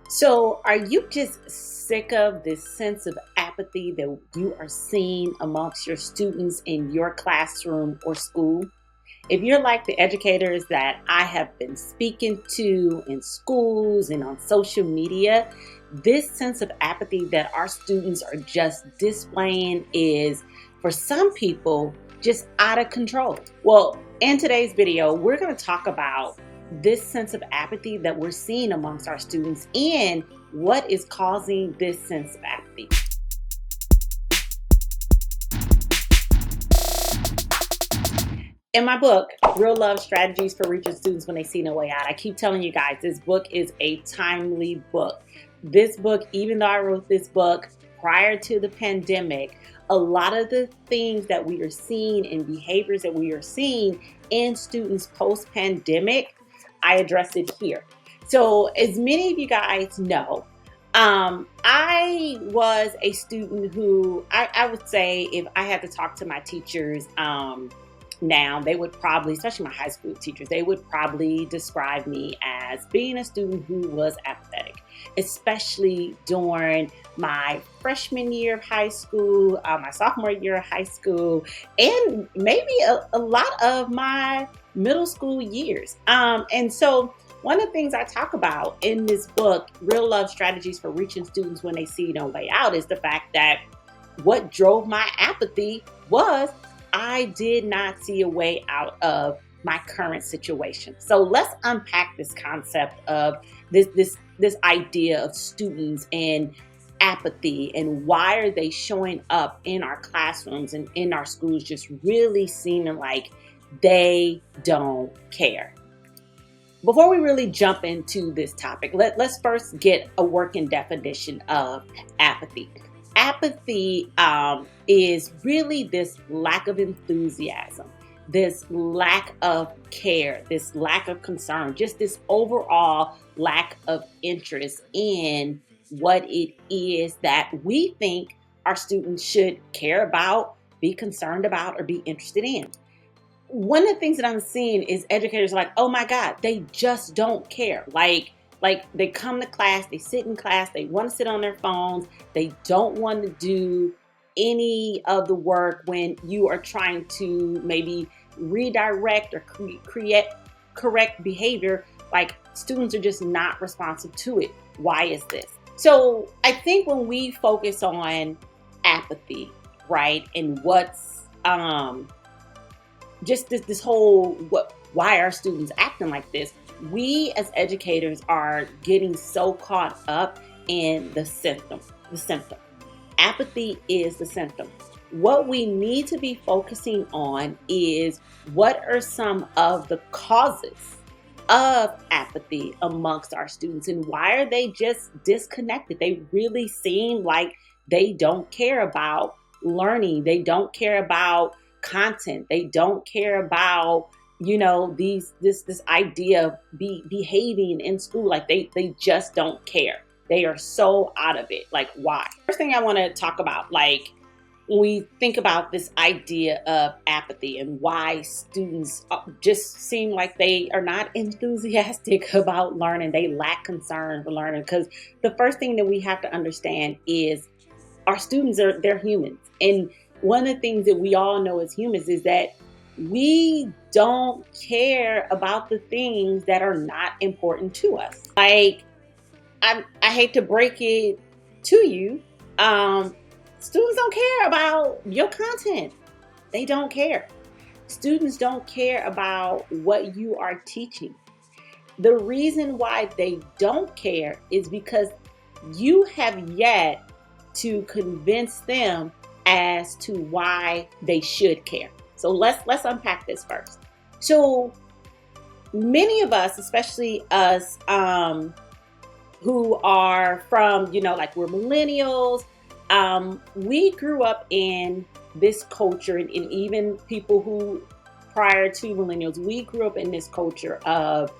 So, are you just sick of this sense of apathy that you are seeing amongst your students in your classroom or school? If you're like the educators that I have been speaking to in schools and on social media, this sense of apathy that our students are just displaying is, for some people, just out of control. Well, in today's video, we're going to talk about this sense of apathy that we're seeing amongst our students and what is causing this sense of apathy. In my book, Real Love Strategies for Reaching Students When They See No Way Out, I keep telling you guys, this book is a timely book. This book, even though I wrote this book prior to the pandemic, a lot of the things that we are seeing and behaviors that we are seeing in students post-pandemic, I address it here. So as many of you guys know, I was a student who I would say if I had to talk to my teachers, now they would probably, especially my high school teachers, they would probably describe me as being a student who was apathetic, especially during my freshman year of high school, my sophomore year of high school, and maybe a lot of my middle school years. And so one of the things I talk about in this book, Real Love Strategies for Reaching Students When They See No Way Out, is the fact that what drove my apathy was I did not see a way out of my current situation. So let's unpack this concept of this idea of students and apathy and why are they showing up in our classrooms and in our schools just really seeming like they don't care. Before we really jump into this topic, let's first get a working definition of apathy. Apathy is really this lack of enthusiasm, this lack of care, this lack of concern, just this overall lack of interest in what it is that we think our students should care about, be concerned about, or be interested in. One of the things that I'm seeing is educators are like, oh my God, they just don't care. Like they come to class, they sit in class, they want to sit on their phones, they don't want to do any of the work when you are trying to maybe redirect or create correct behavior. Like students are just not responsive to it. Why is this? So I think when we focus on apathy, right, and what's just this whole why are students acting like this, we as educators are getting so caught up in the symptom. Apathy is the symptom. What we need to be focusing on is what are some of the causes of apathy amongst our students and why are they just disconnected. They really seem like they don't care about learning, they don't care about content, they don't care about this idea of behaving in school. Like they just don't care. They are so out of it. Like, why? First thing I want to talk about, like when we think about this idea of apathy and why students just seem like they are not enthusiastic about learning, they lack concern for learning. Because the first thing that we have to understand is our students they're humans. And one of the things that we all know as humans is that we don't care about the things that are not important to us. Like, I hate to break it to you, students don't care about your content. They don't care. Students don't care about what you are teaching. The reason why they don't care is because you have yet to convince them as to why they should care. So let's unpack this first. So many of us, especially us who are from, like we're millennials, we grew up in this culture, and even people who prior to millennials, we grew up in this culture of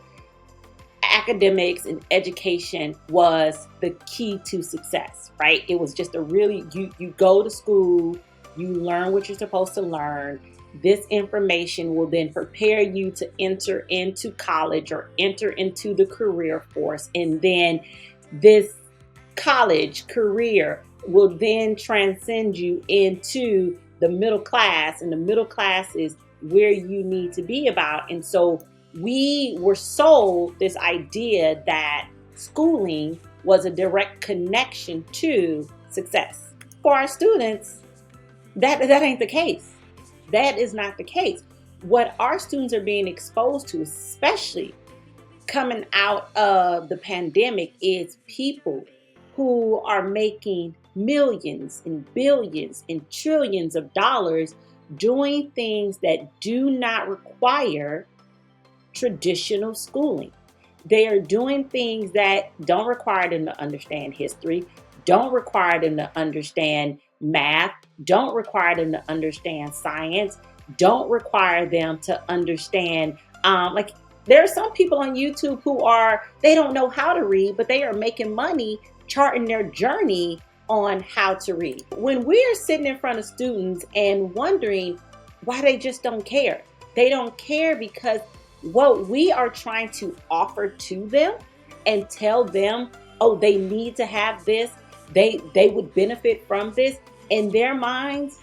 academics and education was the key to success, right? It was just you go to school, you learn what you're supposed to learn. This information will then prepare you to enter into college or enter into the career force. And then This college career will then transcend you into the middle class, and the middle class is where you need to be about. And so we were sold this idea that schooling was a direct connection to success. For our students, that ain't the case. That is not the case. What our students are being exposed to, especially coming out of the pandemic, is people who are making millions and billions and trillions of dollars doing things that do not require traditional schooling. They are doing things that don't require them to understand history, don't require them to understand math, don't require them to understand science, don't require them to understand, like, there are some people on YouTube who they don't know how to read, but they are making money charting their journey on how to read. When we are sitting in front of students and wondering why they just don't care, they don't care because what we are trying to offer to them and tell them, oh, they need to have this, they would benefit from this, in their minds,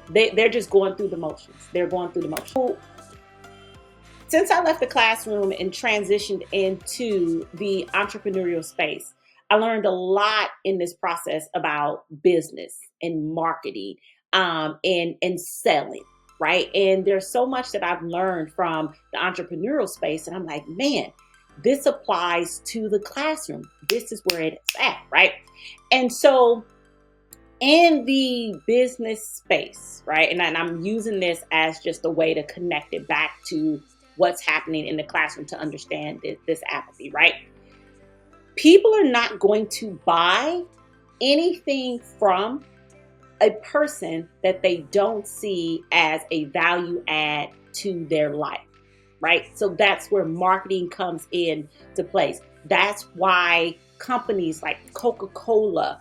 they're just going through the motions. They're going through the motions. So, since I left the classroom and transitioned into the entrepreneurial space, I learned a lot in this process about business and marketing, and selling, right? And there's so much that I've learned from the entrepreneurial space, and I'm like, man, this applies to the classroom. This is where it's at, right? And so in the business space, right? And I'm using this as just a way to connect it back to what's happening in the classroom to understand this apathy, right? People are not going to buy anything from a person that they don't see as a value add to their life, right? So that's where marketing comes in to place. That's why companies like Coca-Cola,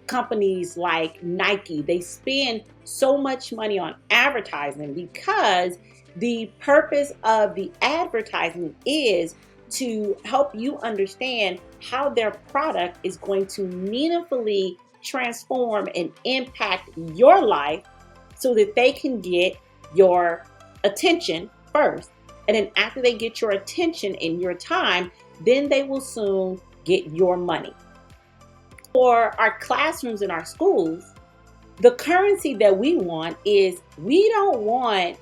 companies like Nike, they spend so much money on advertising because the purpose of the advertising is to help you understand how their product is going to meaningfully transform and impact your life so that they can get your attention first. And then after they get your attention and your time, then they will soon get your money. For our classrooms and our schools, the currency that we want is, we don't want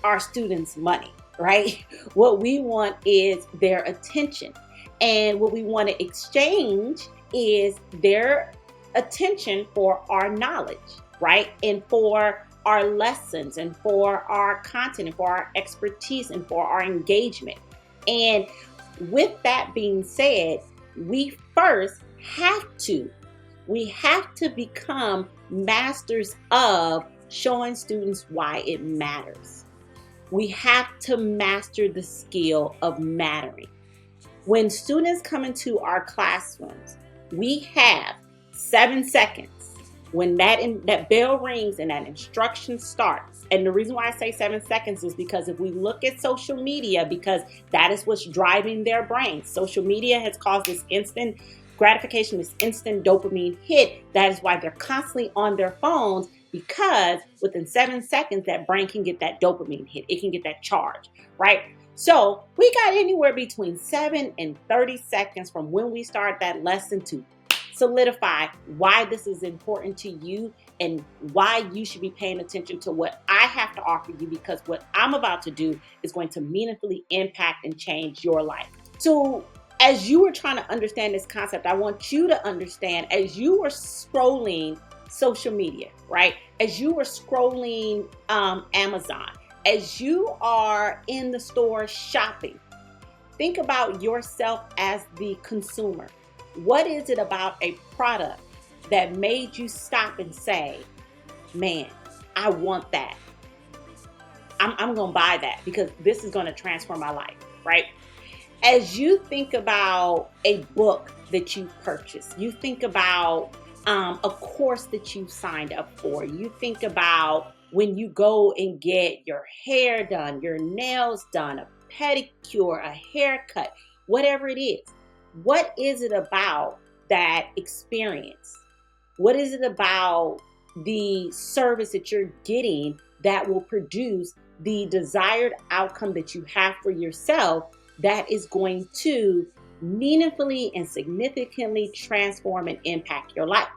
our students' money, right? What we want is their attention. And what we want to exchange is their attention for our knowledge, right? And for our lessons and for our content and for our expertise and for our engagement. And with that being said, we first we have to become masters of showing students why it matters. We have to master the skill of mattering. When students come into our classrooms, we have 7 seconds. When that bell rings and that instruction starts, and the reason why I say 7 seconds is because if we look at social media, because that is what's driving their brains. Social media has caused this instant gratification, this instant dopamine hit. That is why they're constantly on their phones, because within 7 seconds, that brain can get that dopamine hit. It can get that charge, right? So we got anywhere between 7 and 30 seconds from when we start that lesson to solidify why this is important to you and why you should be paying attention to what I have to offer you, because what I'm about to do is going to meaningfully impact and change your life. So as you were trying to understand this concept, I want you to understand, as you were scrolling social media, right? As you were scrolling Amazon, as you are in the store shopping, think about yourself as the consumer. What is it about a product that made you stop and say, man, I want that. I'm going to buy that because this is going to transform my life, right? As you think about a book that you purchased, you think about a course that you signed up for, you think about when you go and get your hair done, your nails done, a pedicure, a haircut, whatever it is. What is it about that experience? What is it about the service that you're getting that will produce the desired outcome that you have for yourself that is going to meaningfully and significantly transform and impact your life?